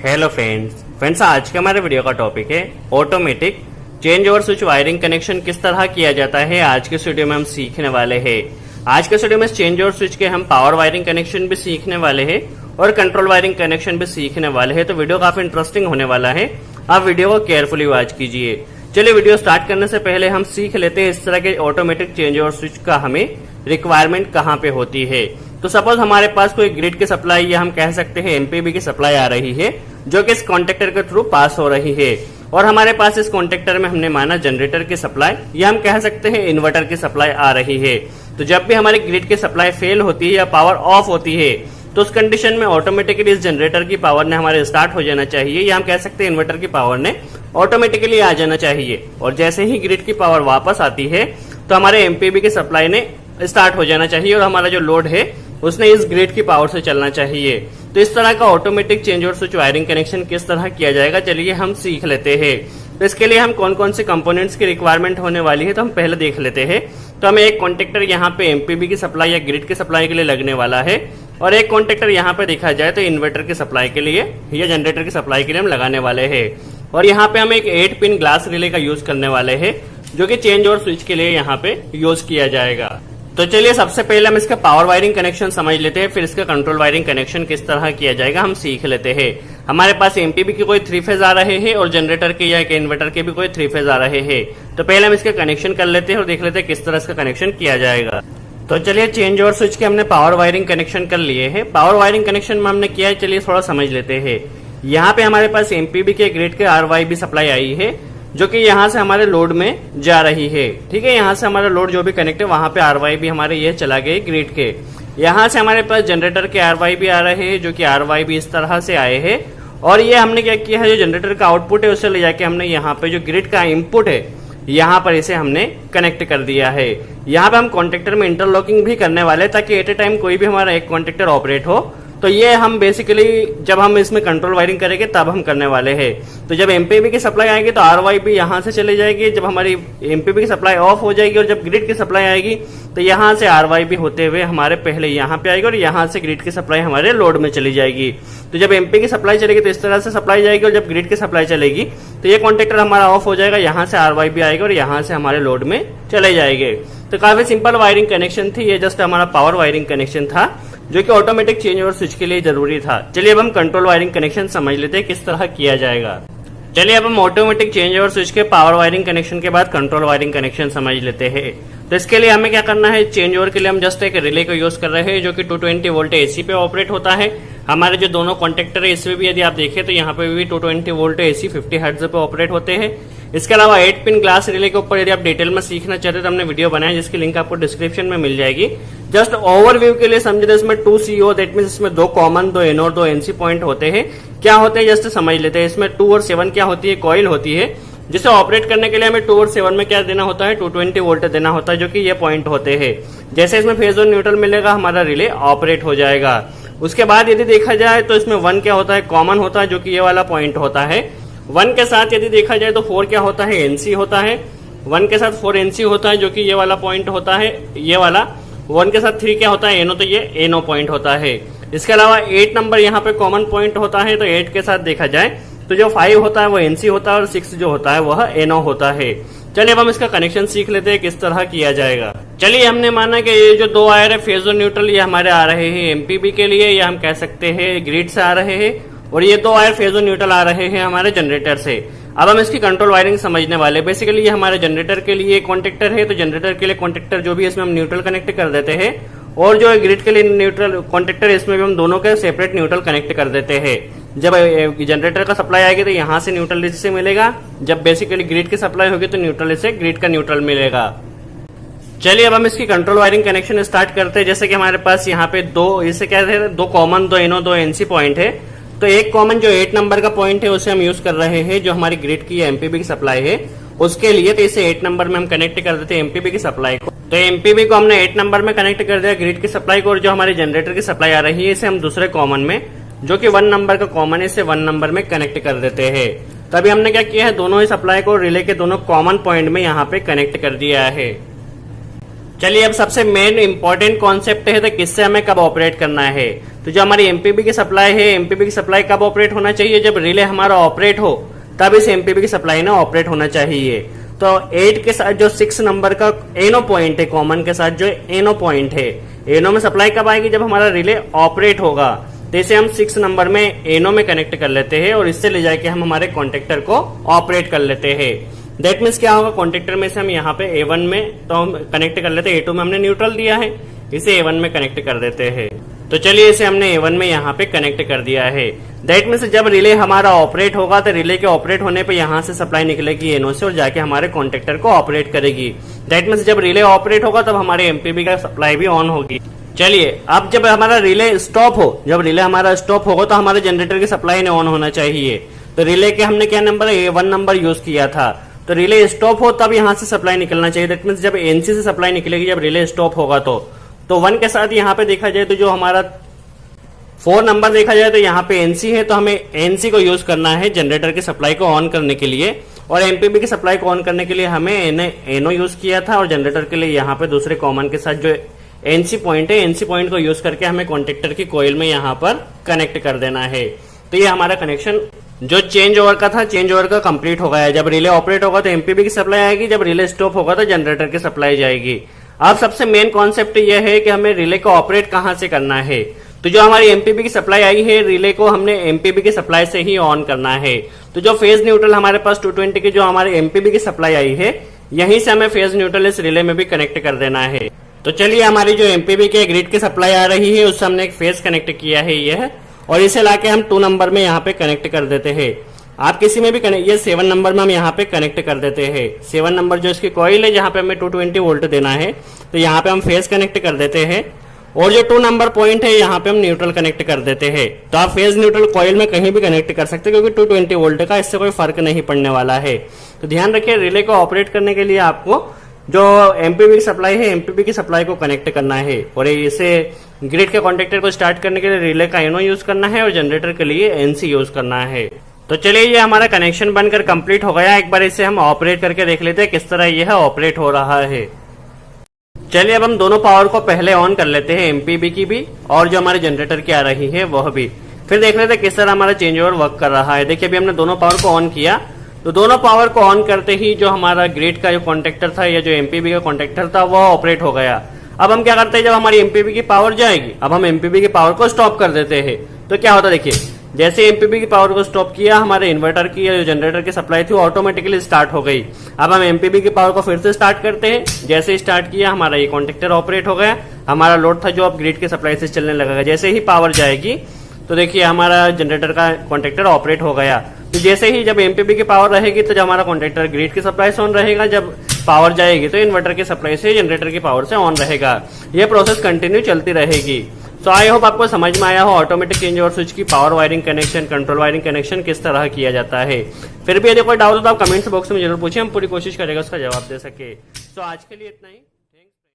Hello friends आज का हमारे वीडियो का टॉपिक है automatic change over switch wiring connection किस तरह किया जाता है। आज के वीडियो में हम सीखने वाले हैं। आज के वीडियो में चेंज ओवर स्विच के हम पावर वायरिंग कनेक्शन भी सीखने वाले हैं और कंट्रोल वायरिंग कनेक्शन भी सीखने वाले हैं। तो वीडियो काफी इंटरेस्टिंग होने वाला है, आप वीडियो को केयरफुली वॉच कीजिए। चलिए वीडियो स्टार्ट करने से पहले हम सीख लेते हैं इस तरह के ऑटोमेटिक चेंज ओवर स्विच का हमें रिक्वायरमेंट कहाँ पे होती है। तो सपोज हमारे पास कोई ग्रिड की सप्लाई या हम कह सकते हैं एमपीबी की सप्लाई आ रही है जो कि इस कॉन्टेक्टर के थ्रू पास हो रही है, और हमारे पास इस कॉन्टेक्टर में हमने माना जनरेटर की सप्लाई या हम कह सकते हैं इन्वर्टर की सप्लाई आ रही है। तो जब भी हमारी ग्रिड की सप्लाई फेल होती है या पावर ऑफ होती है तो उस कंडीशन में ऑटोमेटिकली इस जनरेटर की पावर ने हमारे स्टार्ट हो जाना चाहिए, या हम कह सकते हैं इन्वर्टर की पावर ने ऑटोमेटिकली आ जाना चाहिए। और जैसे ही ग्रिड की पावर वापस आती है तो हमारे एमपीबी की सप्लाई ने स्टार्ट हो जाना चाहिए और हमारा जो लोड है उसने इस ग्रिड की पावर से चलना चाहिए। तो इस तरह का automatic change over switch wiring connection किस तरह किया जाएगा, चलिए हम सीख लेते हैं। तो इसके लिए हम कौन कौन से कंपोनेंट्स की रिक्वायरमेंट होने वाली है तो हम पहले देख लेते हैं। तो हमें एक कॉन्टेक्टर यहाँ पे एमपीबी की सप्लाई या ग्रिड की सप्लाई के लिए लगने वाला है, और एक कॉन्टेक्टर यहाँ पे देखा जाए तो इन्वर्टर की सप्लाई के लिए या जनरेटर की सप्लाई के लिए हम लगाने वाले हैं। और यहाँ पे हम एक 8 पिन ग्लास रिले का यूज करने वाले हैं जो कि चेंज ओवर स्विच के लिए यहाँ पे यूज किया जाएगा। तो चलिए सबसे पहले हम इसका पावर वायरिंग कनेक्शन समझ लेते हैं, फिर इसका कंट्रोल वायरिंग कनेक्शन किस तरह किया जाएगा हम सीख लेते हैं। हमारे पास एमपीबी के कोई 3 फेज आ रहे हैं और जनरेटर के या इन्वर्टर के भी कोई 3 फेज आ रहे हैं। तो पहले हम इसका कनेक्शन कर लेते हैं और देख लेते हैं किस तरह इसका कनेक्शन किया जाएगा। तो चलिए चेंज ओवर स्विच के हमने पावर वायरिंग कनेक्शन कर लिए है। पावर वायरिंग कनेक्शन में हमने किया है, चलिए थोड़ा समझ लेते हैं। यहाँ पे हमारे पास एमपीबी के ग्रिड के आरवाईबी सप्लाई आई है जो कि यहाँ से हमारे लोड में जा रही है। ठीक है, यहाँ से हमारा लोड जो भी कनेक्ट है वहां पे आरवाईबी हमारे ये चला गए ग्रिड के। यहाँ से हमारे पास जनरेटर के आरवाईबी आ रहे हैं जो कि आरवाईबी इस तरह से आए हैं, और ये हमने क्या किया है, जो जनरेटर का आउटपुट है उसे ले जाके हमने यहाँ पे जो ग्रिड का इनपुट है यहाँ पर इसे हमने कनेक्ट कर दिया है। यहाँ पे हम कॉन्टेक्टर में इंटरलॉकिंग भी करने वाले ताकि एट ए टाइम कोई भी हमारा एक कॉन्टेक्टर ऑपरेट हो। तो ये हम बेसिकली जब हम इसमें कंट्रोल वायरिंग करेंगे तब हम करने वाले हैं। तो जब एमपीबी की सप्लाई आएगी तो आरवाईबी यहाँ से चली जाएगी, जब हमारी एमपीबी की सप्लाई ऑफ हो जाएगी और जब ग्रिड की सप्लाई आएगी तो यहाँ से आरवाईबी होते हुए हमारे पहले यहाँ पे आएगी और यहाँ से ग्रिड की सप्लाई हमारे लोड में चली जाएगी। तो जब एमपी की सप्लाई चलेगी तो इस तरह से सप्लाई जाएगी, और जब ग्रिड की सप्लाई चलेगी तो ये कॉन्टेक्टर हमारा ऑफ हो जाएगा, यहाँ से आरवाईबी आएगा और यहाँ से हमारे लोड में चले जाएंगे। तो काफी सिंपल वायरिंग कनेक्शन थी, ये जस्ट हमारा पावर वायरिंग कनेक्शन था जो कि ऑटोमेटिक चेंज ओवर स्विच के लिए जरूरी था। चलिए अब हम कंट्रोल वायरिंग कनेक्शन समझ लेते हैं किस तरह किया जाएगा। चलिए अब हम ऑटोमेटिक चेंज ओवर स्विच के पावर वायरिंग कनेक्शन के बाद कंट्रोल वायरिंग कनेक्शन समझ लेते हैं। तो इसके लिए हमें क्या करना है, चेंज ओवर के लिए हम जस्ट एक रिले को यूज कर रहे हैं जो कि 220 वोल्ट एसी पे ऑपरेट होता है। हमारे जो दोनों कॉन्टेक्टर है इसमें भी यदि आप देखें तो यहाँ पे भी 220 वोल्ट एसी 50 हर्ट्ज पे ऑपरेट होते हैं। इसके अलावा 8 पिन ग्लास रिले के ऊपर यदि आप डिटेल में सीखना चाहते हैं तो हमने वीडियो बनाया जिसकी लिंक आपको डिस्क्रिप्शन में मिल जाएगी। जस्ट ओवरव्यू के लिए समझे तो इसमें 2 CO दैट मींस इसमें 2 कॉमन, 2 NO और 2 NC पॉइंट होते हैं। क्या होते हैं जस्ट समझ लेते हैं। इसमें 2 और 7 क्या होती है, कॉइल होती है जिसे ऑपरेट करने के लिए हमें 2 और 7 में क्या देना होता है, 220 वोल्ट देना होता है जो कि ये पॉइंट होते हैं। जैसे इसमें फेज और न्यूट्रल मिलेगा हमारा रिले ऑपरेट हो जाएगा। उसके बाद यदि देखा जाए तो इसमें 1 क्या होता है, कॉमन होता है जो कि ये वाला पॉइंट होता है। 1 के साथ यदि देखा जाए तो 4 क्या होता है, NC होता है। 1 के साथ 4 NC होता है जो कि ये वाला पॉइंट होता है, ये वाला। 1 के साथ 3 क्या होता है, NO, तो ये NO पॉइंट होता है। इसके अलावा 8 नंबर यहाँ पे कॉमन पॉइंट होता है, तो 8 के साथ देखा जाए तो जो 5 होता है वो NC होता है और 6 जो होता है वह NO होता है। चलिए अब हम इसका कनेक्शन सीख लेते हैं किस तरह किया जाएगा। चलिए हमने माना कि ये जो 2 वायर है फेज और न्यूट्रल ये हमारे आ रहे हैं एमपीबी के लिए, या हम कह सकते हैं ग्रिड से आ रहे हैं, और ये 2 वायर फेज और न्यूट्रल आ रहे हैं हमारे जनरेटर से। अब हम इसकी कंट्रोल वायरिंग समझने वाले। बेसिकली ये हमारे जनरेटर के लिए कॉन्टेक्टर है, तो जनरेटर के लिए कॉन्टेक्टर जो भी इसमें हम न्यूट्रल कनेक्ट कर देते हैं, और जो ग्रिड के लिए न्यूट्रल कॉन्टेक्टर इसमें भी हम दोनों के सेपरेट न्यूट्रल कनेक्ट कर देते हैं। जब जनरेटर का सप्लाई आएगी तो यहाँ से न्यूट्रल इससे मिलेगा, जब बेसिकली ग्रिड की सप्लाई होगी तो न्यूट्रल इससे ग्रिड का न्यूट्रल मिलेगा। चलिए अब हम इसकी कंट्रोल वायरिंग कनेक्शन स्टार्ट करते हैं। जैसे कि हमारे पास यहाँ पे 2 इसे क्या है, 2 कॉमन, 2 NO, 2 NC पॉइंट है। तो एक कॉमन जो 8 नंबर का पॉइंट है उसे हम यूज कर रहे हैं जो हमारी ग्रिड की एमपीबी की सप्लाई है उसके लिए। तो इसे 8 नंबर में हम कनेक्ट कर देते हैं एमपीबी की सप्लाई को। तो एमपीबी को हमने 8 नंबर में कनेक्ट कर दिया ग्रिड की सप्लाई को, और जो हमारी जनरेटर की सप्लाई आ रही है इसे हम दूसरे कॉमन में जो कि 1 नंबर का कॉमन है इसे 1 नंबर में कनेक्ट कर देते हैं। तभी हमने क्या किया है, दोनों ही सप्लाई को रिले के दोनों कॉमन पॉइंट में यहाँ पे कनेक्ट कर दिया है। चलिए अब सबसे मेन इंपॉर्टेंट कॉन्सेप्ट है तो किससे हमें कब ऑपरेट करना है। तो जो हमारी एमपीबी की सप्लाई है, एमपीबी की सप्लाई कब ऑपरेट होना चाहिए, जब रिले हमारा ऑपरेट हो तब इस एमपीबी की सप्लाई ना ऑपरेट होना चाहिए। तो 8 के साथ जो 6 नंबर का एनो पॉइंट है, कॉमन के साथ जो एनो पॉइंट है, एनो में सप्लाई कब आएगी, जब हमारा रिले ऑपरेट होगा। तो इसे हम 6 नंबर में एनो में कनेक्ट कर लेते हैं और इससे ले जाके हम हमारे कॉन्टेक्टर को ऑपरेट कर लेते हैं। दैट मीन्स क्या होगा, कॉन्टेक्टर में से हम यहाँ पे A1 में तो हम कनेक्ट कर लेते हैं, A2 में हमने न्यूट्रल दिया है, इसे A1 में कनेक्ट कर देते हैं। तो चलिए इसे हमने A1 में यहाँ पे कनेक्ट कर दिया है। दैट मीन्स जब रिले हमारा ऑपरेट होगा तो रिले के ऑपरेट होने पे यहाँ से सप्लाई निकलेगी एनो से और जाके हमारे कॉन्टेक्टर को ऑपरेट करेगी। दैट मीन्स जब रिले ऑपरेट होगा तब हमारे एमपीबी का सप्लाई भी ऑन होगी। चलिए अब जब हमारा रिले स्टॉप हो, जब रिले हमारा स्टॉप होगा तो हमारे जनरेटर की सप्लाई ने ऑन होना चाहिए। तो रिले के हमने क्या नंबर A1 नंबर यूज किया था। तो रिले स्टॉप हो तब यहाँ से सप्लाई निकलना चाहिए। दैट मीन्स जब एनसी से सप्लाई निकलेगी जब रिले स्टॉप होगा तो 1 के साथ यहाँ पे देखा जाए तो जो हमारा 4 नंबर देखा जाए तो यहाँ पे एनसी है, तो हमें एनसी को यूज करना है जनरेटर की सप्लाई को ऑन करने के लिए। और एमपीबी की सप्लाई को ऑन करने के लिए हमें एनो यूज किया था और जनरेटर के लिए यहाँ पे दूसरे कॉमन के साथ जो एनसी पॉइंट है, एनसी पॉइंट को यूज करके हमें कॉन्टेक्टर की कोयल में यहाँ पर कनेक्ट कर देना है। तो ये हमारा कनेक्शन जो चेंज ओवर का था, चेंज ओवर का कंप्लीट हो गया है। जब रिले ऑपरेट होगा तो एमपीबी की सप्लाई आएगी, जब रिले स्टॉप होगा तो जनरेटर की सप्लाई जाएगी। अब सबसे मेन कॉन्सेप्ट यह है कि हमें रिले को ऑपरेट कहां से करना है। तो जो हमारी एमपीबी की सप्लाई आई है, रिले को हमने एमपीबी की सप्लाई से ही ऑन करना है। तो जो फेज न्यूट्रल हमारे पास 220 की जो हमारे एमपीबी की सप्लाई आई है, यहीं से हमें फेज न्यूट्रल इस रिले में भी कनेक्ट कर देना है। तो चलिए हमारी जो एमपीबी के ग्रिड की सप्लाई आ रही है उससे हमने एक फेज कनेक्ट किया है यह, और इसे लाके हम 2 नंबर में यहाँ पे कनेक्ट कर देते हैं। आप किसी में भी कनेक्ट, ये 7 नंबर में हम यहाँ पे कनेक्ट कर देते हैं। 7 नंबर जो इसकी कॉइल है जहाँ पे हमें 220 वोल्ट देना है, तो यहाँ पे हम फेज कनेक्ट कर देते हैं। और जो 2 नंबर पॉइंट है यहाँ पे हम न्यूट्रल कनेक्ट कर देते हैं। तो आप फेज न्यूट्रल कॉइल में कहीं भी कनेक्ट कर सकते हैं क्योंकि 220 वोल्ट का इससे कोई फर्क नहीं पड़ने वाला है। तो ध्यान रखिए, रिले को ऑपरेट करने के लिए आपको जो एमपीबी की सप्लाई है, एमपीबी की सप्लाई को कनेक्ट करना है और इसे ग्रिड के कॉन्टेक्टर को स्टार्ट करने के लिए रिले का एनो यूज करना है और जनरेटर के लिए एनसी यूज करना है। तो चलिए ये हमारा कनेक्शन बनकर कंप्लीट हो गया। एक बार इसे हम ऑपरेट करके देख लेते हैं किस तरह यह ऑपरेट हो रहा है। चलिए अब हम दोनों पावर को पहले ऑन कर लेते हैं, एमपीबी की भी और जो हमारे जनरेटर की आ रही है वह भी। फिर देख लेते हैं किस तरह हमारा चेंज ओवर वर्क कर रहा है। देखिए अभी हमने दोनों पावर को ऑन किया, तो दोनों पावर को ऑन करते ही जो हमारा ग्रिड का जो कॉन्टेक्टर था या जो एमपीबी का कॉन्टेक्टर था वह ऑपरेट हो गया। अब हम क्या करते हैं, जब हमारी एमपीबी की पावर जाएगी, अब हम एमपीबी की पावर को स्टॉप कर देते हैं। तो क्या होता है, देखिए जैसे एमपीबी की पावर को स्टॉप किया, हमारे इन्वर्टर की या जनरेटर की सप्लाई थी ऑटोमेटिकली स्टार्ट हो गई। अब हम एमपीबी की पावर को फिर से स्टार्ट करते हैं। जैसे स्टार्ट किया हमारा ये कॉन्टेक्टर ऑपरेट हो गया, हमारा लोड था जो अब ग्रिड की सप्लाई से चलने लगेगा। जैसे ही पावर जाएगी तो देखिए हमारा जनरेटर का कॉन्टेक्टर ऑपरेट हो गया। तो जैसे ही जब एमपीबी की पावर रहेगी तो जब हमारा कॉन्टेक्टर ग्रिड की सप्लाई से ऑन रहेगा, जब पावर जाएगी तो इन्वर्टर की सप्लाई से जनरेटर की पावर से ऑन रहेगा। यह प्रोसेस कंटिन्यू चलती रहेगी। तो आई होप आपको समझ में आया हो ऑटोमेटिक चेंज ओवर स्विच की power wiring connection, control wiring connection किस तरह किया जाता है। फिर भी यदि कोई डाउट हो तो आप कमेंट्स बॉक्स में जरूर पूछिए, हम पूरी कोशिश करेंगे उसका जवाब दे सके। तो आज के लिए इतना ही।